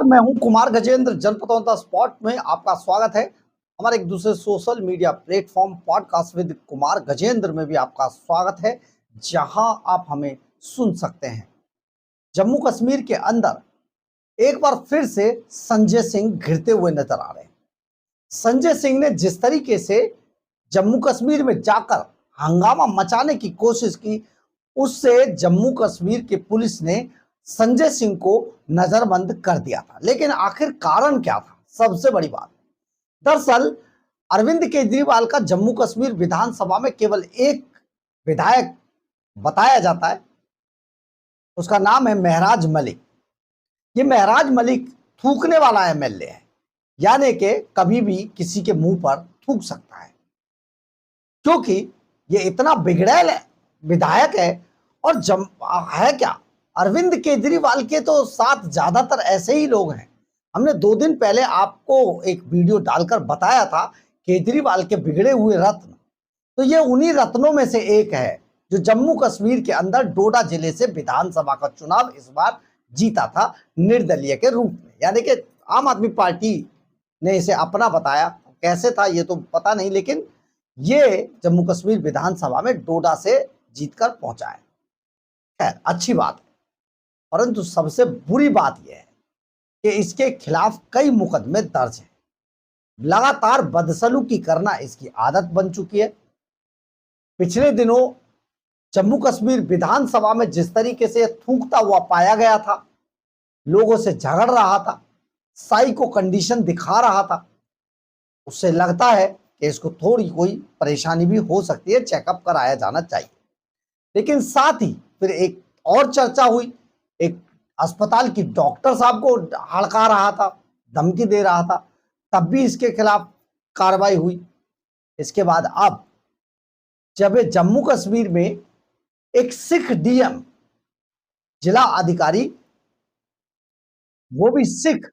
नमस्कार, मैं हूं कुमार गजेंद्र। जनपद ऑन द स्पॉट में आपका स्वागत है। हमारे एक दूसरे social media platform podcast with Kumar Gajendra में भी आपका स्वागत है, जहां आप हमें सुन सकते हैं। जम्मू कश्मीर के अंदर एक बार फिर से संजय सिंह घिरते हुए नजर आ रहे हैं। संजय सिंह ने जिस तरीके से जम्मू कश्मीर में जाकर हंगामा मचाने की कोशिश की, उससे जम्मू कश्मीर की पुलिस ने संजय सिंह को नजरबंद कर दिया था। लेकिन आखिर कारण क्या था? सबसे बड़ी बात, दरअसल अरविंद केजरीवाल का जम्मू कश्मीर विधानसभा में केवल एक विधायक बताया जाता है, उसका नाम है महराज मलिक। ये महराज मलिक थूकने वाला एमएलए है, यानी कि कभी भी किसी के मुंह पर थूक सकता है, क्योंकि ये इतना बिगड़ैल विधायक है। और है क्या, अरविंद केजरीवाल के तो साथ ज्यादातर ऐसे ही लोग हैं। हमने 2 दिन पहले आपको एक वीडियो डालकर बताया था केजरीवाल के बिगड़े हुए रत्न, तो ये उन्हीं रत्नों में से एक है जो जम्मू कश्मीर के अंदर डोडा जिले से विधानसभा का चुनाव इस बार जीता था निर्दलीय के रूप में। यानी कि आम आदमी पार्टी ने इसे अपना बताया, कैसे था ये तो पता नहीं, लेकिन ये जम्मू कश्मीर विधानसभा में डोडा से जीतकर पहुंचा है। खैर, अच्छी बात है, परंतु सबसे बुरी बात यह है कि इसके खिलाफ कई मुकदमे दर्ज हैं। लगातार बदसलूकी करना इसकी आदत बन चुकी है। पिछले दिनों जम्मू कश्मीर विधानसभा में जिस तरीके से थूकता हुआ पाया गया था, लोगों से झगड़ रहा था, साइको कंडीशन दिखा रहा था, उससे लगता है कि इसको थोड़ी कोई परेशानी भी हो सकती है, चेकअप कराया जाना चाहिए। लेकिन साथ ही फिर एक और चर्चा हुई, एक अस्पताल की डॉक्टर साहब को हड़का रहा था, धमकी दे रहा था, तब भी इसके खिलाफ कार्रवाई हुई। इसके बाद अब जब जम्मू कश्मीर में एक सिख डीएम, जिला अधिकारी, वो भी सिख,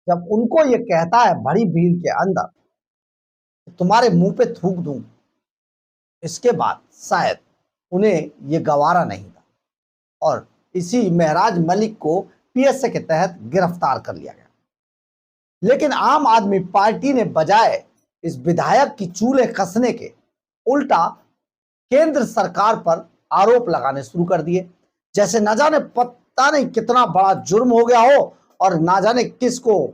जब उनको ये कहता है बड़ी भीड़ के अंदर तुम्हारे मुंह पे थूक दूं, इसके बाद शायद उन्हें ये गवारा नहीं था और इसी महराज मलिक को पीएसए के तहत गिरफ्तार कर लिया गया। लेकिन आम आदमी पार्टी ने बजाय इस विधायक की चूल्हे कसने के उल्टा केंद्र सरकार पर आरोप लगाने शुरू कर दिए, जैसे न जाने पता नहीं कितना बड़ा जुर्म हो गया हो और ना जाने किसको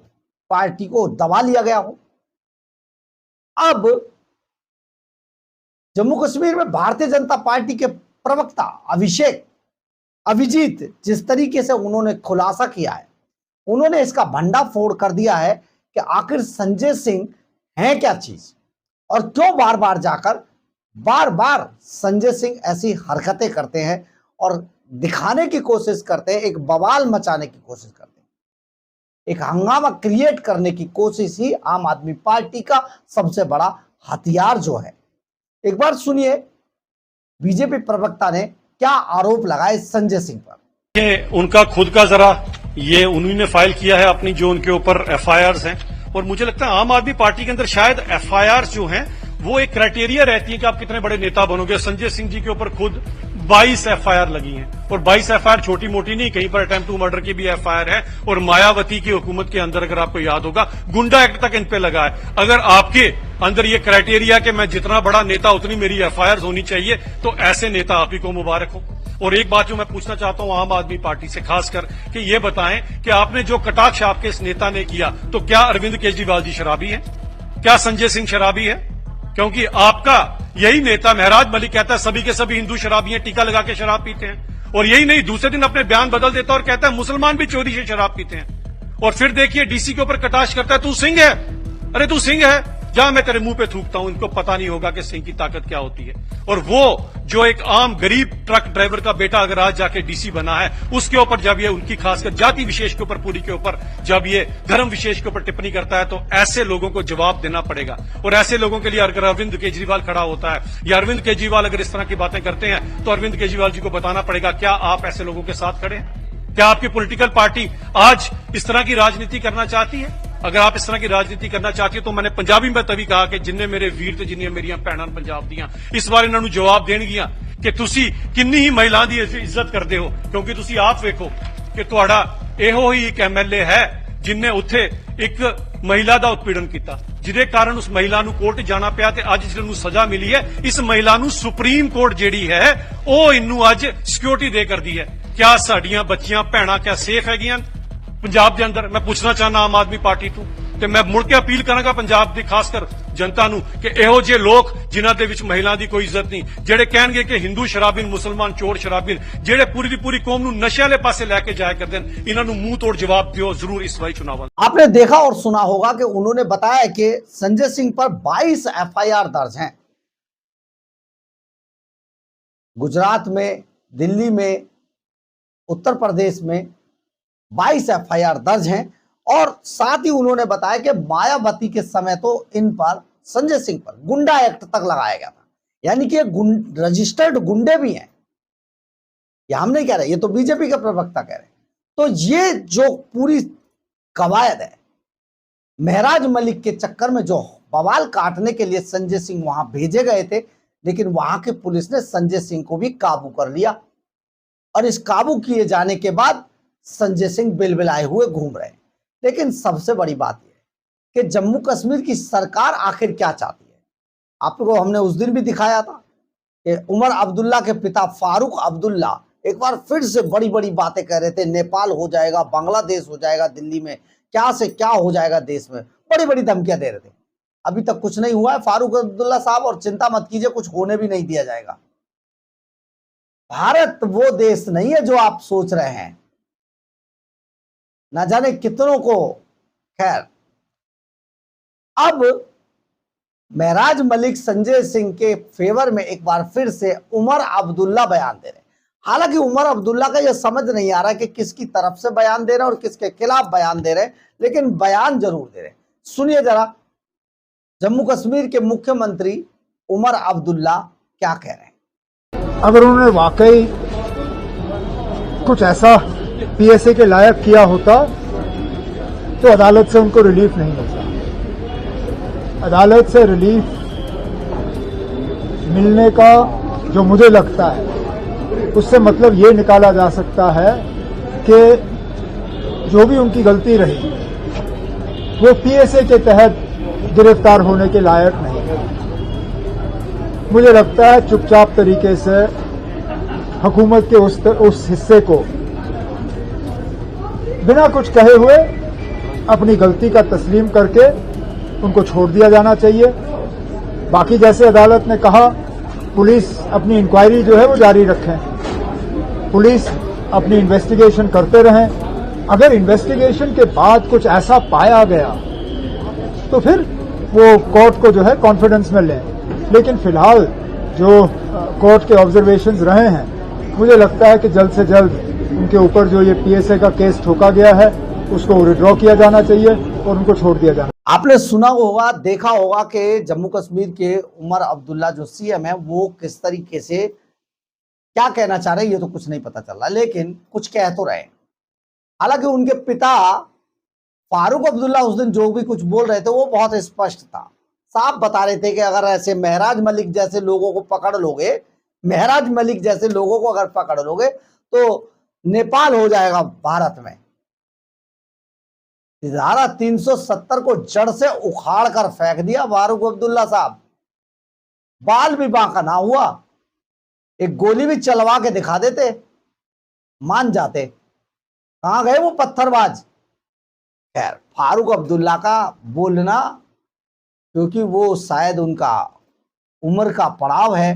पार्टी को दबा लिया गया हो। अब जम्मू कश्मीर में भारतीय जनता पार्टी के प्रवक्ता अभिजीत जिस तरीके से उन्होंने खुलासा किया है, उन्होंने इसका भंडाफोड़ कर दिया है कि आखिर संजय सिंह है क्या चीज और क्यों बार बार संजय सिंह ऐसी हरकतें करते हैं और दिखाने की कोशिश करते हैं, एक बवाल मचाने की कोशिश करते हैं, एक हंगामा क्रिएट करने की कोशिश ही आम आदमी पार्टी का सबसे बड़ा हथियार जो है। एक बार सुनिए बीजेपी प्रवक्ता ने क्या आरोप लगाए संजय सिंह पर। ये उनका खुद का जरा ये उन्हीं ने फाइल किया है अपनी जो उनके ऊपर एफआईआर्स हैं, और मुझे लगता है आम आदमी पार्टी के अंदर शायद एफआईआर्स जो हैं वो एक क्राइटेरिया रहती है कि आप कितने बड़े नेता बनोगे। संजय सिंह जी के ऊपर खुद 22 एफआईआर लगी हैं और 22 एफआईआर छोटी मोटी नहीं, कहीं पर अटेम्प्ट टू मर्डर की भी एफआईआर है और मायावती की हुकूमत के अंदर अगर आपको याद होगा गुंडा एक्ट तक इन पे लगा है। अगर आपके अंदर ये क्राइटेरिया कि मैं जितना बड़ा नेता उतनी मेरी एफआईआर होनी चाहिए, तो ऐसे नेता आप ही को मुबारक हो। और एक बात जो मैं पूछना चाहता हूं आम आदमी पार्टी से खासकर कि ये बताएं कि आपने जो कटाक्ष आपके इस नेता ने किया, तो क्या अरविंद केजरीवाल जी शराबी है? क्या संजय सिंह शराबी है? क्योंकि आपका यही नेता महराज मलिक कहता है सभी के सभी हिंदू शराबी हैं, टीका लगा के शराब पीते हैं, और यही नहीं दूसरे दिन अपने बयान बदल देता और कहता है मुसलमान भी चोरी से शराब पीते हैं। और फिर देखिए डीसी के ऊपर कटाक्ष करता है, तू सिंह है, अरे तू सिंह है, जा मैं तेरे मुंह पे थूकता हूं। इनको पता नहीं होगा कि सिंह की ताकत क्या होती है। और वो जो एक आम गरीब ट्रक ड्राइवर का बेटा अगर आज जाके डीसी बना है, उसके ऊपर जब ये उनकी खासकर जाति विशेष के ऊपर पूरी के ऊपर जब ये धर्म विशेष के ऊपर टिप्पणी करता है, तो ऐसे लोगों को जवाब देना पड़ेगा। और ऐसे लोगों के लिए अगर अरविंद केजरीवाल खड़ा होता है या अरविंद केजरीवाल अगर इस तरह की बातें करते हैं, तो अरविंद केजरीवाल जी को बताना पड़ेगा क्या आप ऐसे लोगों के साथ खड़े हैं? क्या आपकी पॉलिटिकल पार्टी आज इस तरह की राजनीति करना चाहती है? अगर आप इस तरह की राजनीति करना चाहती है, तो मैंने पंजाबी में तभी कहा कि जिन्ने मेरे वीर ते जिन्नियां मेरियां भैणां पंजाब दियां, इस बार इन्हां नूं जवाब देणगियां कि तुसी किन्नी ही महिलाओं की इज्जत करते हो। क्योंकि तुसी आप वेखो कि तुहाडा इहो ही एक एमएलए है जिनने उत्थे एक महिला ਦਾ ਉਤਪੀੜਨ ਕੀਤਾ, ਜਿਹਦੇ ਕਾਰਨ ਉਸ ਮਹਿਲਾ ਨੂੰ ਕੋਰਟ ਜਾਣਾ ਪਿਆ ਤੇ ਅੱਜ ਜਿਹਨੂੰ ਸਜ਼ਾ ਮਿਲੀ ਹੈ, ਇਸ ਮਹਿਲਾ ਨੂੰ ਸੁਪਰੀਮ ਕੋਰਟ ਜਿਹੜੀ ਹੈ ਉਹ ਇਹਨੂੰ ਅੱਜ ਸਿਕਿਉਰਿਟੀ ਦੇ ਕਰਦੀ ਹੈ। ਕਿਆ ਸਾਡੀਆਂ ਬੱਚੀਆਂ ਭੈਣਾਂ ਕਿਆ ਸੇਫ ਹੈਗੀਆਂ ਪੰਜਾਬ ਦੇ ਅੰਦਰ? ਮੈਂ ਪੁੱਛਣਾ ਚਾਹਨਾ ਆਮ ਆਦਮੀ ਪਾਰਟੀ ਤੋਂ, ਤੇ ਮੈਂ ਮੁੜ ਕੇ ਅਪੀਲ ਕਰਾਂਗਾ ਪੰਜਾਬ ਦੀ ਖਾਸ ਕਰ ਜਨਤਾ ਨੂੰ ਕਿ ਇਹੋ ਜਿਹੇ ਲੋਕ ਜਿਨ੍ਹਾਂ ਦੇ ਵਿੱਚ ਮਹਿਲਾ ਦੀ ਕੋਈ ਇੱਜ਼ਤ ਨਹੀਂ, ਜਿਹੜੇ ਕਹਿਣਗੇ ਕਿ ਹਿੰਦੂ ਸ਼ਰਾਬੀਨ, ਮੁਸਲਮਾਨ ਚੋਰ ਸ਼ਰਾਬੀਨ, ਜਿਹੜੇ ਪੂਰੀ ਦੀ पूरी कौम ਨੂੰ नशे वाले पासे लेके जाया करते हैं, इन्हां नूं मुंह तोड़ जवाब दियो जरूर इस बारी चुनाव। आपने देखा और सुना होगा कि उन्होंने बताया कि संजय सिंह पर 22 एफआईआर दर्ज हैं। गुजरात में, दिल्ली में, उत्तर प्रदेश में 22 एफआईआर दर्ज हैं और साथ ही उन्होंने बताया कि मायावती के समय तो इन पर, संजय सिंह पर गुंडा एक्ट तक लगाया गया था, यानी कि रजिस्टर्ड गुंडे भी हैं। ये हम नहीं कह रहे, ये तो बीजेपी के प्रवक्ता कह रहे हैं। तो ये जो पूरी कवायद है, महराज मलिक के चक्कर में जो बवाल काटने के लिए संजय सिंह वहां भेजे गए थे, लेकिन वहां की पुलिस ने संजय सिंह को भी काबू कर लिया और इस काबू किए जाने के बाद संजय सिंह बिलबिलाए हुए घूम रहे हैं। लेकिन सबसे बड़ी बात यह है कि जम्मू कश्मीर की सरकार आखिर क्या चाहती है। आपको हमने उस दिन भी दिखाया था कि उमर अब्दुल्ला के पिता फारूक अब्दुल्ला एक बार फिर से बड़ी बड़ी बातें कह रहे थे, नेपाल हो जाएगा, बांग्लादेश हो जाएगा, दिल्ली में क्या से क्या हो जाएगा, देश में बड़ी बड़ी धमकियां दे रहे थे। अभी तक कुछ नहीं हुआ है फारूक अब्दुल्ला साहब, और चिंता मत कीजिए, कुछ होने भी नहीं दिया जाएगा। भारत वो देश नहीं है जो आप सोच रहे हैं। ना जाने कितनों को, खैर अब महराज मलिक संजय सिंह के फेवर में एक बार फिर से उमर अब्दुल्ला बयान दे रहे हैं। हालांकि उमर अब्दुल्ला का यह समझ नहीं आ रहा कि किसकी तरफ से बयान दे रहे हैं और किसके खिलाफ बयान दे रहे हैं, लेकिन बयान जरूर दे रहे हैं। सुनिए जरा जम्मू कश्मीर के मुख्यमंत्री उमर अब्दुल्ला क्या कह रहे हैं। अगर उन्होंने वाकई कुछ ऐसा पीएसए के लायक किया होता तो अदालत से उनको रिलीफ नहीं मिलता। अदालत से रिलीफ मिलने का जो मुझे लगता है, उससे मतलब ये निकाला जा सकता है कि जो भी उनकी गलती रही वो पीएसए के तहत गिरफ्तार होने के लायक नहीं है। मुझे लगता है चुपचाप तरीके से हुकूमत के उस हिस्से को बिना कुछ कहे हुए अपनी गलती का तस्लीम करके उनको छोड़ दिया जाना चाहिए। बाकी जैसे अदालत ने कहा, पुलिस अपनी इंक्वायरी जो है वो जारी रखें, पुलिस अपनी इन्वेस्टिगेशन करते रहें। अगर इन्वेस्टिगेशन के बाद कुछ ऐसा पाया गया तो फिर वो कोर्ट को जो है कॉन्फिडेंस में लें। लेकिन फिलहाल जो कोर्ट के ऑब्जर्वेशंस रहे हैं, मुझे लगता है कि जल्द से जल्द उनके ऊपर जो ये पीएसए का केस ठोका गया है उसको विड्रॉ किया जाना चाहिए और उनको छोड़ दिया जाना। आपने सुना होगा, देखा होगा कि जम्मू कश्मीर के उमर अब्दुल्ला जो सीएम है वो किस तरीके से क्या कहना चाह रहे हैं, ये तो कुछ नहीं पता चल रहा, लेकिन कुछ कह तो रहे हैं। हालांकि उनके पिता फारूक अब्दुल्ला उस दिन जो भी कुछ बोल रहे थे वो बहुत स्पष्ट था, साफ बता रहे थे कि अगर ऐसे महराज मलिक जैसे लोगों को पकड़ लोगे, महराज मलिक जैसे लोगों को अगर पकड़ लोगे तो नेपाल हो जाएगा भारत में। धारा 370 को जड़ से उखाड़ कर फेंक दिया फारूक अब्दुल्ला साहब। बाल भी बांका ना हुआ, एक गोली भी चलवा के दिखा देते, मान जाते। कहां गए वो पत्थरबाज। खैर, फारूक अब्दुल्ला का बोलना, क्योंकि वो शायद उनका उम्र का पड़ाव है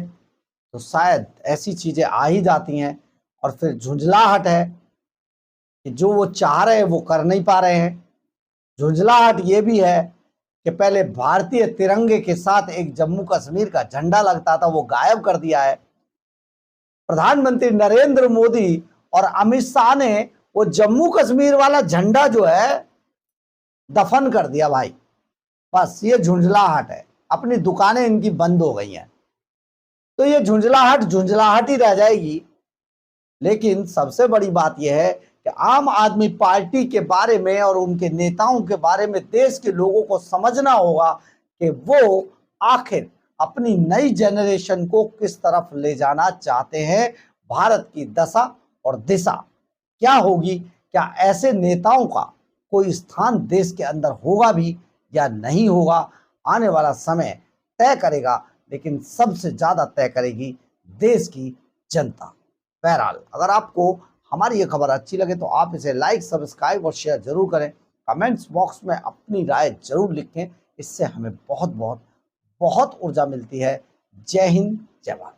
तो शायद ऐसी चीजें आ ही जाती हैं, और फिर झुंझलाहट है कि जो वो चाह रहे हैं वो कर नहीं पा रहे हैं। झुंझलाहट ये भी है कि पहले भारतीय तिरंगे के साथ एक जम्मू कश्मीर का झंडा लगता था, वो गायब कर दिया है। प्रधानमंत्री नरेंद्र मोदी और अमित शाह ने वो जम्मू कश्मीर वाला झंडा जो है दफन कर दिया भाई। बस ये झुंझलाहट है, अपनी दुकानें इनकी बंद हो गई हैं, तो ये झुंझलाहट ही रह जाएगी। लेकिन सबसे बड़ी बात यह है कि आम आदमी पार्टी के बारे में और उनके नेताओं के बारे में देश के लोगों को समझना होगा कि वो आखिर अपनी नई जनरेशन को किस तरफ ले जाना चाहते हैं। भारत की दशा और दिशा क्या होगी, क्या ऐसे नेताओं का कोई स्थान देश के अंदर होगा भी या नहीं होगा, आने वाला समय तय करेगा, लेकिन सबसे ज्यादा तय करेगी देश की जनता। बहरहाल, अगर आपको हमारी ये खबर अच्छी लगे तो आप इसे लाइक, सब्सक्राइब और शेयर जरूर करें। कमेंट्स बॉक्स में अपनी राय जरूर लिखें, इससे हमें बहुत बहुत बहुत ऊर्जा मिलती है। जय हिंद, जय भारत।